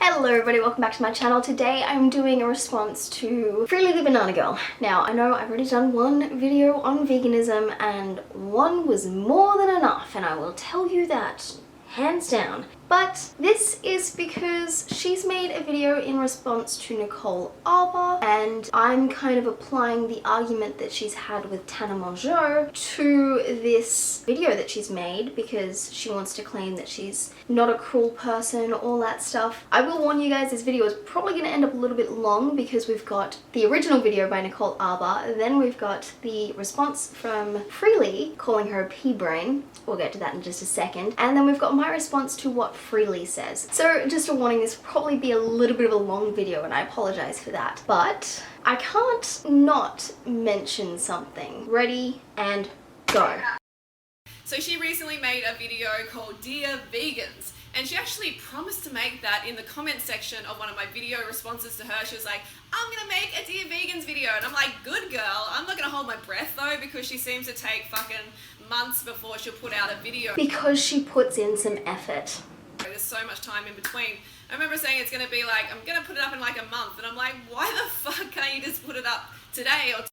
Hello everybody, welcome back to my channel. Today I'm doing a response to Freelee the Banana Girl. Now I know I've already done one video on veganism and one was more than enough, and I will tell you that hands down. But this is because she's made a video in response to Nicole Arbour, and I'm kind of applying the argument that she's had with Tana Mongeau to this video that she's made because she wants to claim that she's not a cruel person, all that stuff. I will warn you guys, this video is probably going to end up a little bit long because we've got the original video by Nicole Arbour, then we've got the response from Freelee calling her a pea brain. We'll get to that in just a second. And then we've got my response to what Freelee says. So just a warning, this will probably be a little bit of a long video and I apologize for that. But I can't not mention something. Ready and go. So she recently made a video called Dear Vegans, and she actually promised to make that in the comment section of one of my video responses to her. She was like, I'm gonna make a Dear Vegans video, and I'm like, good girl. I'm not gonna hold my breath though, because she seems to take fucking months before she'll put out a video. Because she puts in some effort. There's so much time in between. I remember saying it's gonna be like, I'm gonna put it up in like a month, and I'm like, why the fuck can't you just put it up today or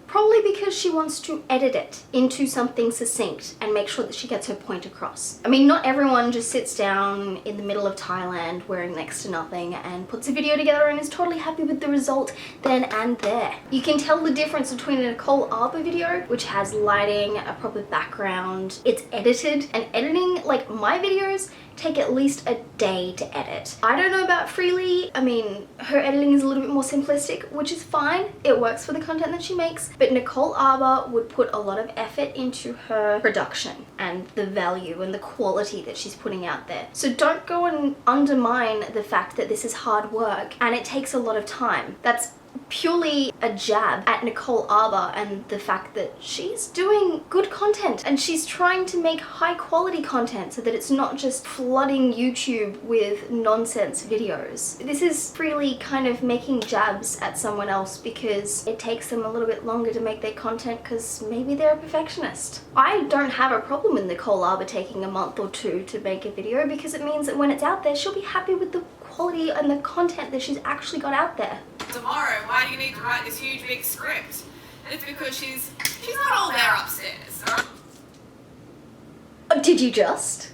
Probably because she wants to edit it into something succinct and make sure that she gets her point across. I mean, not everyone just sits down in the middle of Thailand wearing next to nothing and puts a video together and is totally happy with the result then and there. You can tell the difference between a Nicole Arbour video, which has lighting, a proper background, it's edited, and editing, like my videos, take at least a day to edit. I don't know about Freelee. I mean, her editing is a little bit more simplistic, which is fine. It works for the content that she makes. But Nicole Arbour would put a lot of effort into her production and the value and the quality that she's putting out there. So don't go and undermine the fact that this is hard work and it takes a lot of time. That's purely a jab at Nicole Arbour and the fact that she's doing good content and she's trying to make high quality content so that it's not just flooding YouTube with nonsense videos. This is Freelee kind of making jabs at someone else because it takes them a little bit longer to make their content because maybe they're a perfectionist. I don't have a problem with Nicole Arbour taking a month or two to make a video because it means that when it's out there, she'll be happy with the quality and the content that she's actually got out there. tomorrow, why do you need to write this huge big script? And it's because she's not all there upstairs. Did you just?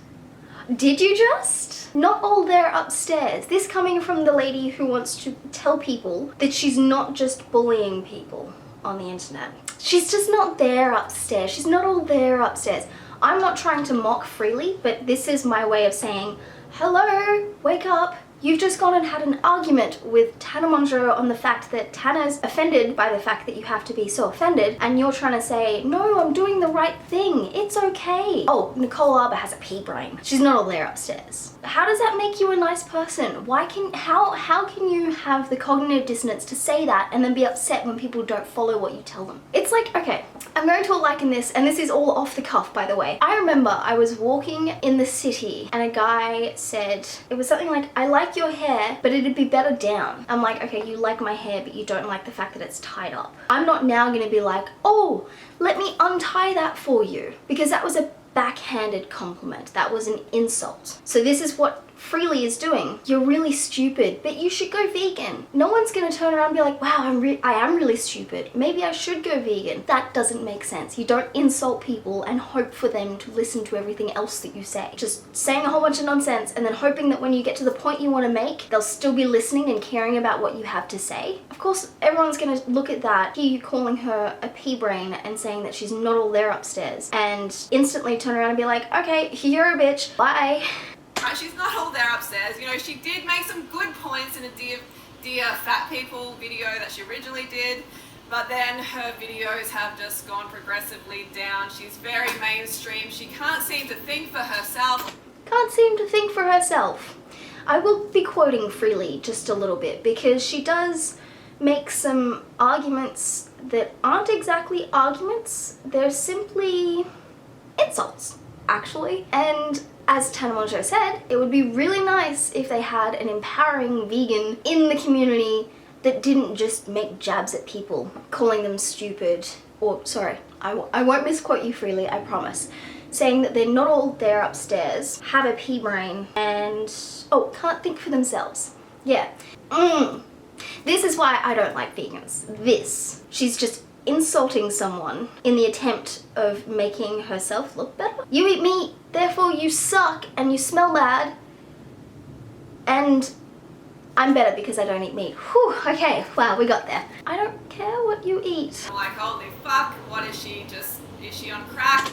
Did you just? Not all there upstairs. This coming from the lady who wants to tell people that she's not just bullying people on the internet. She's just not there upstairs. She's not all there upstairs. I'm not trying to mock Freelee, but this is my way of saying, hello, wake up. You've just gone and had an argument with Tana Mongeau on the fact that Tana's offended by the fact that you have to be so offended, and you're trying to say, no, I'm doing the right thing. It's okay. Oh, Nicole Arbour has a pea brain. She's not all there upstairs. How does that make you a nice person? How can you have the cognitive dissonance to say that and then be upset when people don't follow what you tell them? It's like, okay, I'm going to liken this, and this is all off the cuff, by the way. I remember I was walking in the city and a guy said, it was something like, I like your hair, but it'd be better down. I'm like, okay, you like my hair, but you don't like the fact that it's tied up. I'm not now gonna be like, oh, let me untie that for you, because that was a backhanded compliment. That was an insult. So this is what Freelee is doing. You're really stupid, but you should go vegan. No one's gonna turn around and be like, wow, I am really stupid. Maybe I should go vegan. That doesn't make sense. You don't insult people and hope for them to listen to everything else that you say. Just saying a whole bunch of nonsense and then hoping that when you get to the point you want to make, they'll still be listening and caring about what you have to say. Of course, everyone's gonna look at that, hear you calling her a pea brain and saying that she's not all there upstairs, and instantly turn around and be like, okay, you're a bitch, bye. She's not all there upstairs. You know, she did make some good points in a Dear Fat People video that she originally did, but then her videos have just gone progressively down. She's very mainstream. She can't seem to think for herself. Can't seem to think for herself. I will be quoting Freelee just a little bit because she does make some arguments that aren't exactly arguments. They're simply insults, actually. And as Tana Mongeau said, it would be really nice if they had an empowering vegan in the community that didn't just make jabs at people, calling them stupid, or sorry, I won't misquote you Freelee, I promise. saying that they're not all there upstairs, have a pea brain, and, oh, can't think for themselves. Yeah. This is why I don't like vegans. She's just insulting someone in the attempt of making herself look better. You eat meat, therefore you suck and you smell bad, and I'm better because I don't eat meat. Whew, okay, wow, we got there. I don't care what you eat. Like, holy fuck, what is she is she on crack?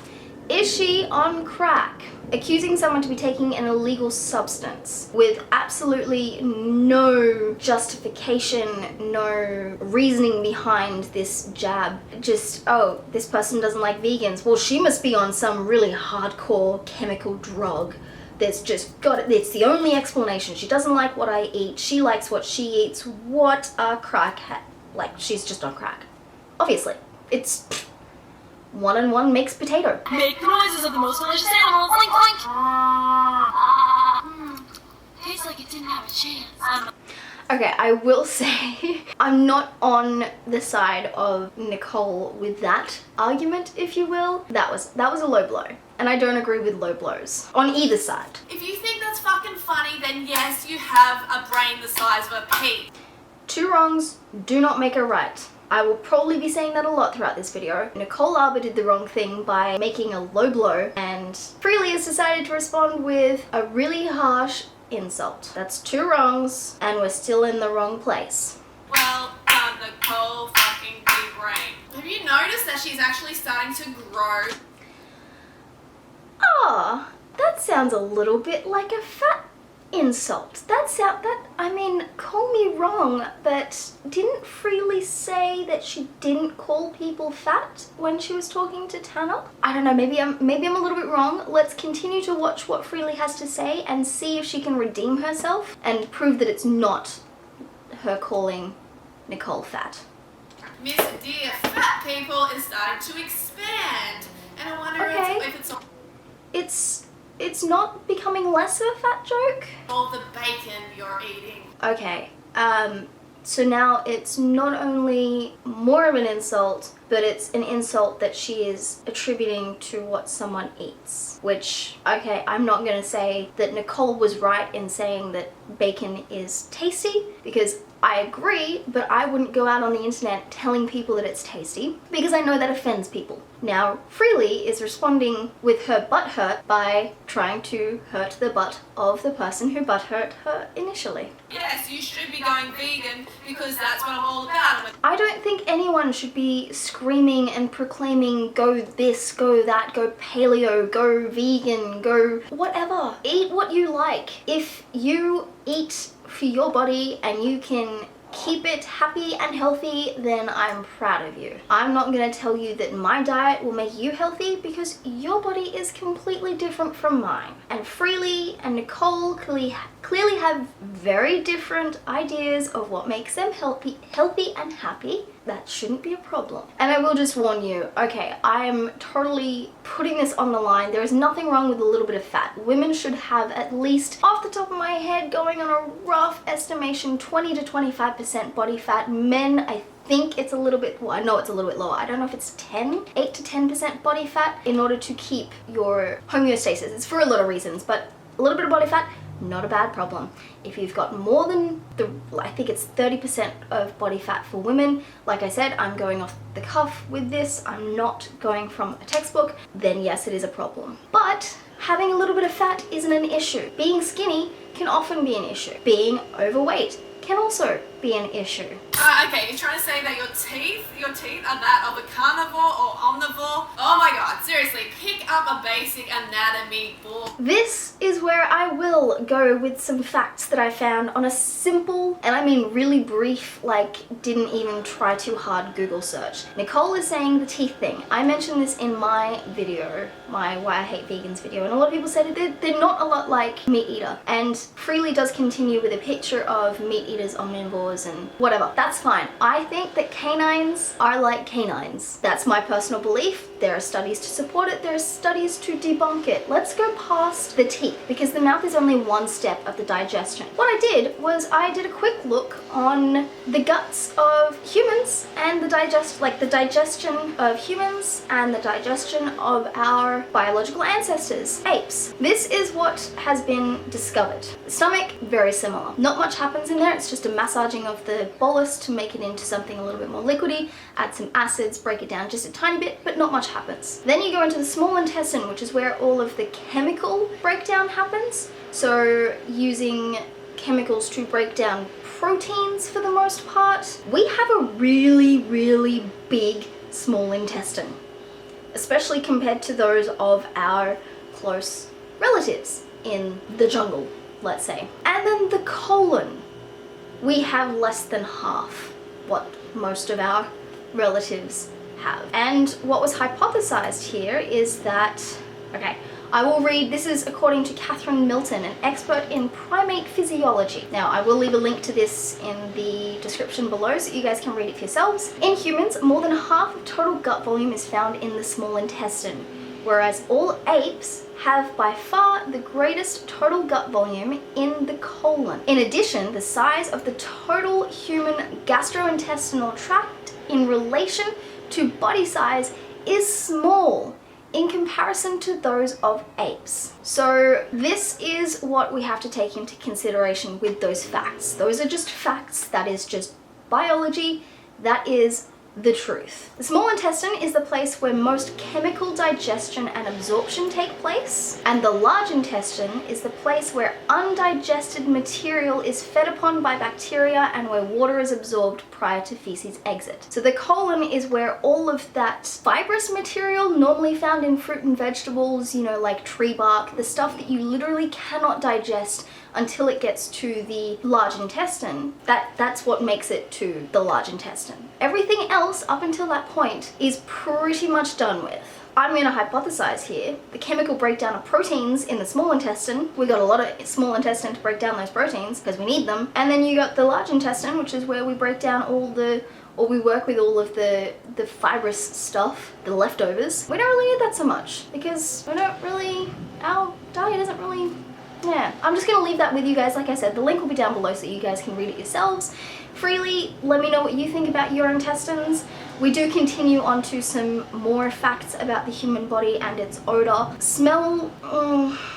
Is she on crack? Accusing someone to be taking an illegal substance with absolutely no justification, no reasoning behind this jab. Just, oh, this person doesn't like vegans. Well, she must be on some really hardcore chemical drug. That's just got it. It's the only explanation. She doesn't like what I eat. She likes what she eats. What a crackhead. Like, she's just on crack. Obviously. It's 1 and 1 makes potato. Make the noises of the most delicious animals. Clink, clink. Tastes like it didn't have a chance. Okay, I will say I'm not on the side of Nicole with that argument, if you will. That was a low blow. And I don't agree with low blows on either side. If you think that's fucking funny, then yes, you have a brain the size of a pea. 2 wrongs do not make a right. I will probably be saying that a lot throughout this video. Nicole Arbour did the wrong thing by making a low blow, and Freelee has decided to respond with a really harsh insult. That's 2 wrongs, and we're still in the wrong place. Well done, Nicole fucking pea brain. Have you noticed that she's actually starting to grow? Ah, that sounds a little bit like a fat insult. I mean, call me wrong, but didn't Freelee say that she didn't call people fat when she was talking to Tanner? I don't know, maybe I'm a little bit wrong. Let's continue to watch what Freelee has to say and see if she can redeem herself and prove that it's not her calling Nicole fat. Miss Dear Fat People is starting to expand, and I wonder if it's not becoming less of a fat joke. all the bacon you're eating. Okay, so now it's not only more of an insult, but it's an insult that she is attributing to what someone eats. Which, okay, I'm not gonna say that Nicole was right in saying that bacon is tasty, because I agree, but I wouldn't go out on the internet telling people that it's tasty, because I know that offends people. Now, Freelee is responding with her butt hurt by trying to hurt the butt of the person who butt hurt her initially. Yes, you should be going vegan because that's what I'm all about. I don't think anyone should be screaming and proclaiming, go this, go that, go paleo, go vegan, go whatever. Eat what you like. If you eat for your body and you can keep it happy and healthy, then I'm proud of you. I'm not gonna tell you that my diet will make you healthy because your body is completely different from mine. And Freelee and Nicole clearly have very different ideas of what makes them healthy and happy. That shouldn't be a problem. And I will just warn you, okay, I am totally putting this on the line. There is nothing wrong with a little bit of fat. Women should have at least, off the top of my head, going on a rough estimation, 20 to 25% body fat. Men, I think it's a little bit, well, I know it's a little bit lower. I don't know if it's 8 to 10% body fat in order to keep your homeostasis. It's for a lot of reasons, but a little bit of body fat, not a bad problem. If you've got more than I think it's 30% of body fat for women, like I said, I'm going off the cuff with this, I'm not going from a textbook, then yes, it is a problem. But having a little bit of fat isn't an issue. Being skinny can often be an issue. Being overweight can also be an issue. Okay, you're trying to say that your teeth are that of a carnivore or omnivore? Oh my god, seriously, pick up a basic anatomy book. This is where I will go with some facts that I found on a simple, and I mean really brief, like didn't even try too hard Google search. Nicole is saying the teeth thing. I mentioned this in my video, my Why I Hate Vegans video, and a lot of people said they're not a lot like Meat Eater. And Freelee does continue with a picture of meat eaters, omnivores, and whatever. That's fine. I think that canines are like canines. That's my personal belief. There are studies to support it. There are studies to debunk it. Let's go past the teeth, because the mouth is only one step of the digestion. What I did was I did a quick look on the guts of humans and the digestion of humans and the digestion of our biological ancestors, apes. This is what has been discovered. The stomach, very similar. Not much happens in there. It's just a massaging of the bolus to make it into something a little bit more liquidy, add some acids, break it down just a tiny bit, but not much happens. Then you go into the small intestine, which is where all of the chemical breakdown happens. So using chemicals to break down proteins for the most part. We have a really, really big small intestine, especially compared to those of our close relatives in the jungle, let's say. And then the colon, we have less than half what most of our relatives have. And what was hypothesized here is that, okay, I will read, this is according to Catherine Milton, an expert in primate physiology. Now, I will leave a link to this in the description below so you guys can read it for yourselves. In humans, more than half of total gut volume is found in the small intestine, whereas all apes have by far the greatest total gut volume in the colon. In addition, the size of the total human gastrointestinal tract in relation to body size is small in comparison to those of apes. So this is what we have to take into consideration with those facts. Those are just facts. That is just biology. That is the truth. The small intestine is the place where most chemical digestion and absorption take place, and the large intestine is the place where undigested material is fed upon by bacteria and where water is absorbed prior to feces exit. So the colon is where all of that fibrous material normally found in fruit and vegetables, you know, like tree bark, the stuff that you literally cannot digest until it gets to the large intestine, that's what makes it to the large intestine. Everything else up until that point is pretty much done with. I'm going to hypothesize here the chemical breakdown of proteins in the small intestine. We got a lot of small intestine to break down those proteins because we need them. And then you got the large intestine, which is where we break down we work with all of the fibrous stuff, the leftovers. We don't really need that so much because our diet isn't really, yeah. I'm just gonna leave that with you guys. Like I said, the link will be down below so you guys can read it yourselves. Freely, let me know what you think about your intestines. We do continue on to some more facts about the human body and its odor. Smell,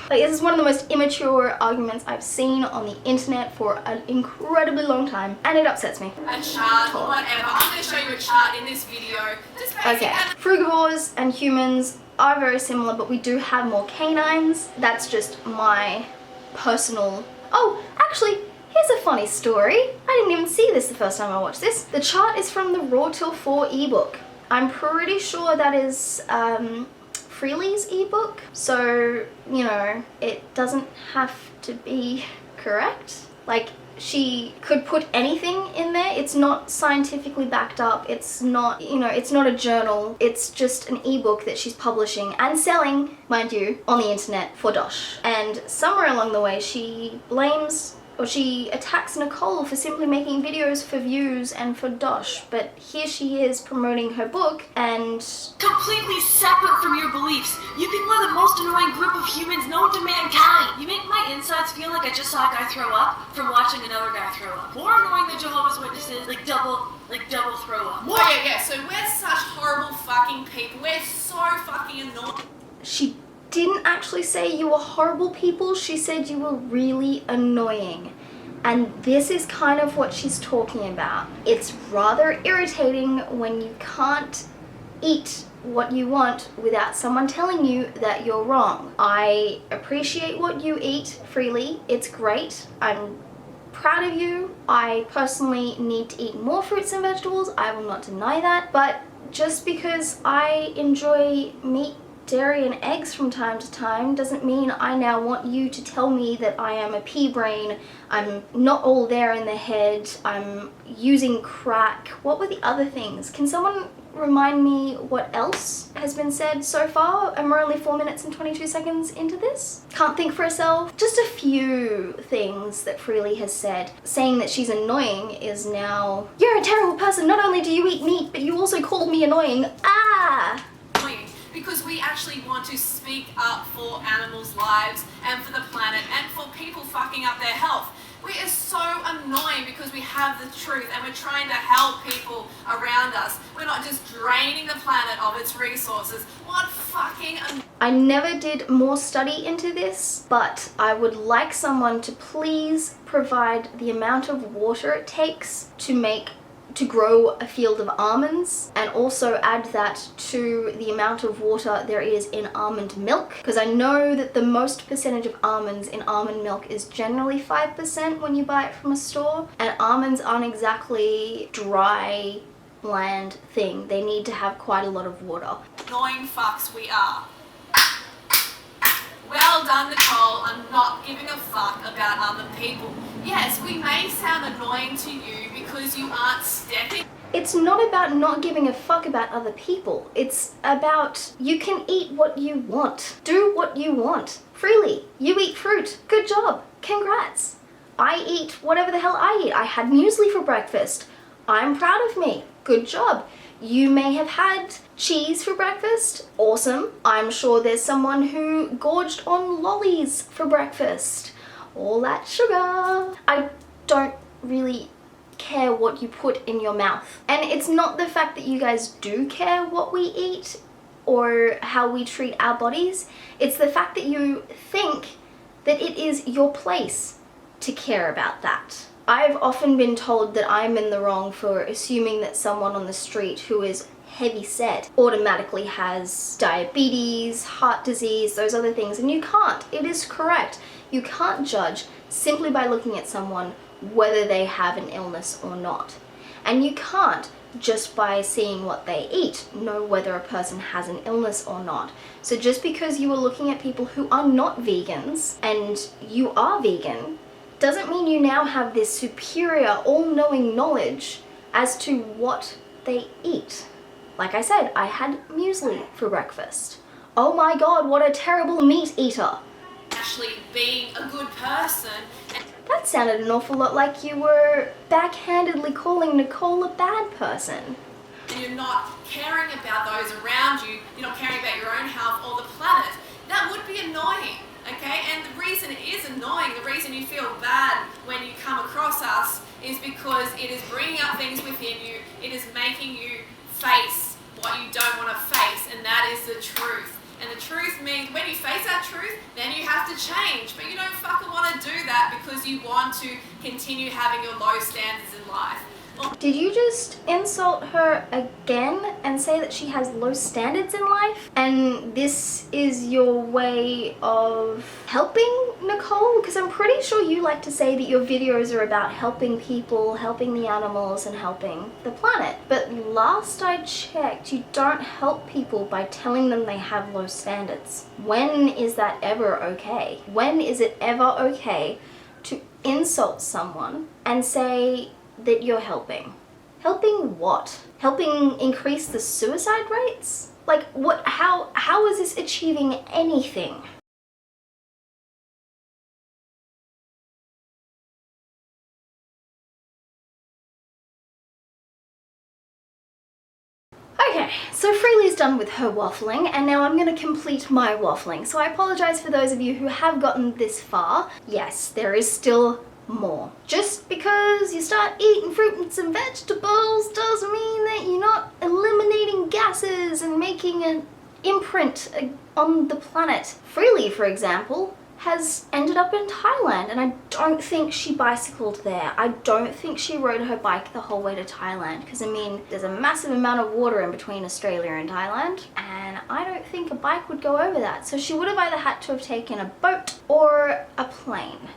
like this is one of the most immature arguments I've seen on the internet for an incredibly long time, and it upsets me. A chart or whatever. I'm going to show you a chart in this video. Just okay, frugivores and humans are very similar, but we do have more canines. That's just my personal... Oh, actually, here's a funny story. I didn't even see this the first time I watched this. The chart is from the Raw Till 4 ebook. I'm pretty sure that is Freelee's ebook. So, you know, it doesn't have to be correct. Like, she could put anything in there. It's not scientifically backed up. It's not, you know, it's not a journal. It's just an ebook that she's publishing and selling, mind you, on the internet for dosh. And somewhere along the way, she blames or she attacks Nicole for simply making videos for views and for dosh, but here she is promoting her book and... Completely separate from your beliefs. You people are the most annoying group of humans known to mankind. You make my insides feel like I just saw a guy throw up from watching another guy throw up. More annoying than Jehovah's Witnesses, like double throw up. More. Oh yeah, so we're such horrible fucking people. We're so fucking annoying. She didn't actually say you were horrible people, she said you were really annoying. And this is kind of what she's talking about. It's rather irritating when you can't eat what you want without someone telling you that you're wrong. I appreciate what you eat freely. It's great. I'm proud of you. I personally need to eat more fruits and vegetables. I will not deny that. But just because I enjoy meat dairy and eggs from time to time doesn't mean I now want you to tell me that I am a pea brain, I'm not all there in the head, I'm using crack. What were the other things? Can someone remind me what else has been said so far? And we're only 4 minutes and 22 seconds into this. Can't think for herself. Just a few things that Freelee has said. Saying that she's annoying is now, you're a terrible person, not only do you eat meat, but you also called me annoying. Ah! Because we actually want to speak up for animals' lives and for the planet and for people fucking up their health. We are so annoying because we have the truth and we're trying to help people around us. We're not just draining the planet of its resources. What fucking I never did more study into this, but I would like someone to please provide the amount of water it takes to grow a field of almonds, and also add that to the amount of water there is in almond milk, because I know that the most percentage of almonds in almond milk is generally 5% when you buy it from a store, and almonds aren't exactly dry, bland thing. They need to have quite a lot of water. annoying fucks we are. Well done, Nicole, on not giving a fuck about other people. Yes, we may sound annoying to you because you aren't stepping. It's not about not giving a fuck about other people. It's about you can eat what you want. Do what you want. Freely. You eat fruit. Good job. Congrats. I eat whatever the hell I eat. I had muesli for breakfast. I'm proud of me. Good job. You may have had cheese for breakfast. Awesome. I'm sure there's someone who gorged on lollies for breakfast. All that sugar. I don't really care what you put in your mouth. And it's not the fact that you guys do care what we eat or how we treat our bodies. It's the fact that you think that it is your place to care about that. I've often been told that I'm in the wrong for assuming that someone on the street who is heavy set automatically has diabetes, heart disease, those other things, and you can't. It is correct. You can't judge simply by looking at someone whether they have an illness or not. And you can't just by seeing what they eat know whether a person has an illness or not. So just because you are looking at people who are not vegans and you are vegan doesn't mean you now have this superior all-knowing knowledge as to what they eat. Like I said, I had muesli for breakfast. Oh my god, what a terrible meat eater. Actually being a good person. That sounded an awful lot like you were backhandedly calling Nicole a bad person. And you're not caring about those around you, you're not caring about your own health or the planet. That would be annoying, okay? And the reason it is annoying, the reason you feel bad when you come across us is because it is bringing up things within you, it is making you face what you don't want to face, and that is the truth. And the truth means when you face that truth, then you have to change. But you don't fucking want to do that because you want to continue having your low standards in life. Did you just insult her again and say that she has low standards in life? And this is your way of helping Nicole? Because I'm pretty sure you like to say that your videos are about helping people, helping the animals, and helping the planet. But last I checked, you don't help people by telling them they have low standards. When is that ever okay? When is it ever okay to insult someone and say that you're helping? Helping what? Helping increase the suicide rates? Like what, how is this achieving anything? Okay, so Freely's done with her waffling, and now I'm going to complete my waffling. So I apologize for those of you who have gotten this far. Yes, there is still more. Just because you start eating fruits and vegetables doesn't mean that you're not eliminating gases and making an imprint on the planet. Freelee, for example, has ended up in Thailand, and I don't think she bicycled there. I don't think she rode her bike the whole way to Thailand, because I mean, there's a massive amount of water in between Australia and Thailand, and I don't think a bike would go over that. So she would have either had to have taken a boat or a plane.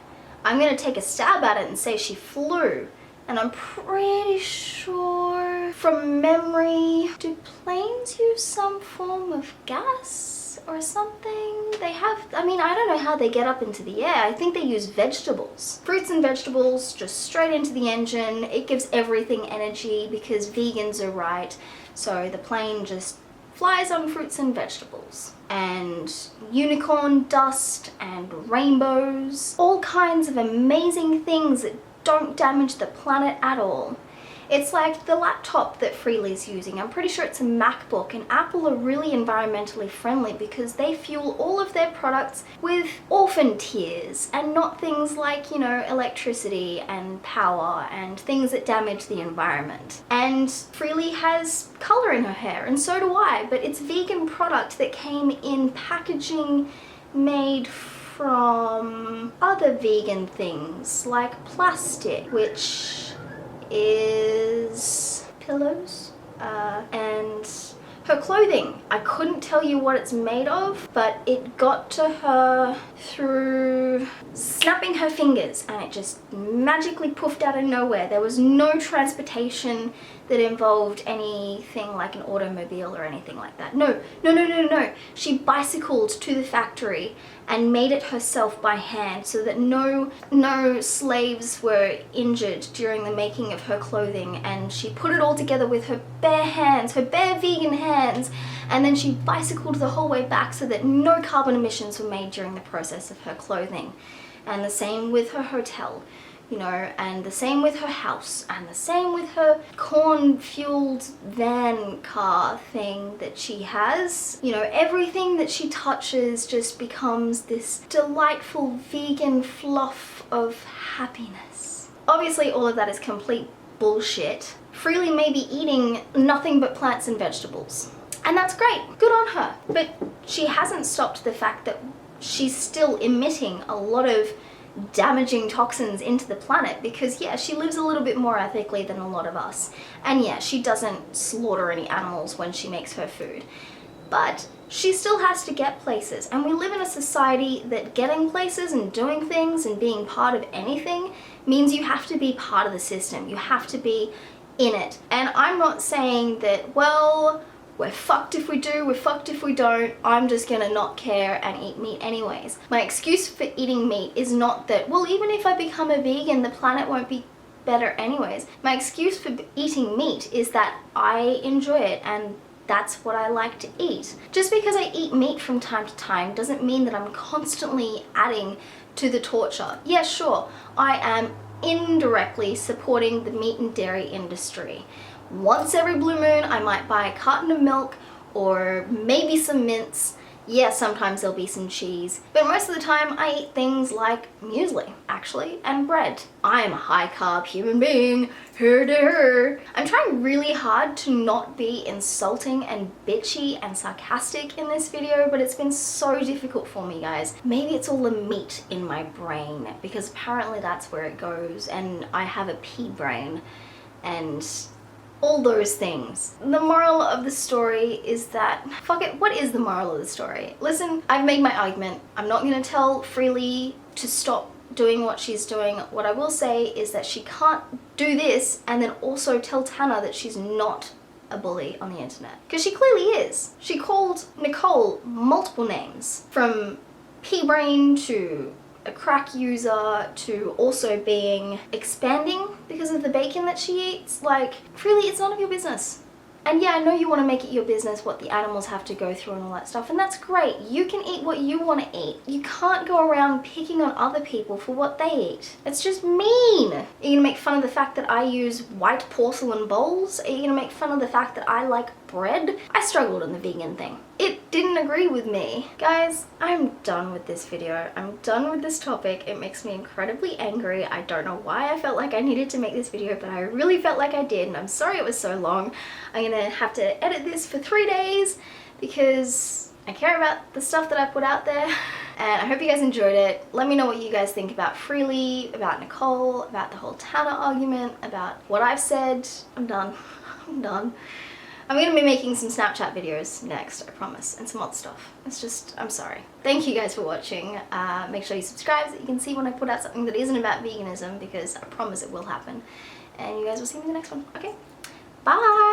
I'm gonna take a stab at it and say she flew, and I'm pretty sure from memory, do planes use some form of gas? eggs or something. They have, I mean, I don't know how they get up into the air. I think they use vegetables. Fruits and vegetables just straight into the engine. It gives everything energy because vegans are right. So the plane just flies on fruits and vegetables. And unicorn dust and rainbows. All kinds of amazing things that don't damage the planet at all. It's like the laptop that Freelee's using. I'm pretty sure it's a MacBook, and Apple are really environmentally friendly because they fuel all of their products with orphan tears and not things like, you know, electricity and power and things that damage the environment. And Freelee has color in her hair, and so do I, but it's vegan product that came in packaging made from other vegan things like plastic, which is pillows, and her clothing. I couldn't tell you what it's made of, but it got to her through snapping her fingers and it just magically poofed out of nowhere. There was no transportation that involved anything like an automobile or anything like that. No. She bicycled to the factory and made it herself by hand so that no slaves were injured during the making of her clothing, and she put it all together with her bare hands, her bare vegan hands, and then she bicycled the whole way back so that no carbon emissions were made during the process of her clothing. And the same with her hotel, you know, and the same with her house, and the same with her corn-fueled van car thing that she has. You know, everything that she touches just becomes this delightful vegan fluff of happiness. Obviously, all of that is complete bullshit. Freelee may be eating nothing but plants and vegetables, and that's great, good on her, but she hasn't stopped the fact that she's still emitting a lot of damaging toxins into the planet because, yeah, she lives a little bit more ethically than a lot of us. And yeah, she doesn't slaughter any animals when she makes her food. But she still has to get places. And we live in a society that getting places and doing things and being part of anything means you have to be part of the system. You have to be in it. And I'm not saying that, well, we're fucked if we do, we're fucked if we don't, I'm just gonna not care and eat meat anyways. My excuse for eating meat is not that, well, even if I become a vegan, the planet won't be better anyways. My excuse for eating meat is that I enjoy it and that's what I like to eat. Just because I eat meat from time to time doesn't mean that I'm constantly adding to the torture. Yeah, sure, I am indirectly supporting the meat and dairy industry. Once every blue moon, I might buy a carton of milk or maybe some mince. Yeah, sometimes there'll be some cheese, but most of the time I eat things like muesli, actually, and bread. I am a high-carb human being, her to her. I'm trying really hard to not be insulting and bitchy and sarcastic in this video, but it's been so difficult for me, guys. Maybe it's all the meat in my brain, because apparently that's where it goes, and I have a pea brain, and all those things. The moral of the story is that, fuck it, what is the moral of the story? Listen, I've made my argument. I'm not gonna tell Freelee to stop doing what she's doing. What I will say is that she can't do this and then also tell Tanner that she's not a bully on the internet. Because she clearly is. She called Nicole multiple names, from pea brain to a crack user to also being expanding because of the bacon that she eats. Like, really, it's none of your business. And yeah, I know you want to make it your business what the animals have to go through and all that stuff, and that's great. You can eat what you want to eat. You can't go around picking on other people for what they eat. It's just mean. Are you gonna make fun of the fact that I use white porcelain bowls? Are you gonna make fun of the fact that I like bread? I struggled on the vegan thing. It didn't agree with me. Guys, I'm done with this video. I'm done with this topic. It makes me incredibly angry. I don't know why I felt like I needed to make this video, but I really felt like I did, and I'm sorry it was so long. I'm gonna have to edit this for 3 days because I care about the stuff that I put out there, and I hope you guys enjoyed it. Let me know what you guys think about Freelee, about Nicole, about the whole Tanner argument, about what I've said. I'm done. I'm done. I'm gonna be making some Snapchat videos next, I promise, and some other stuff. It's just, I'm sorry. Thank you guys for watching. Make sure you subscribe so that you can see when I put out something that isn't about veganism, because I promise it will happen. And you guys will see me in the next one. Okay? Bye!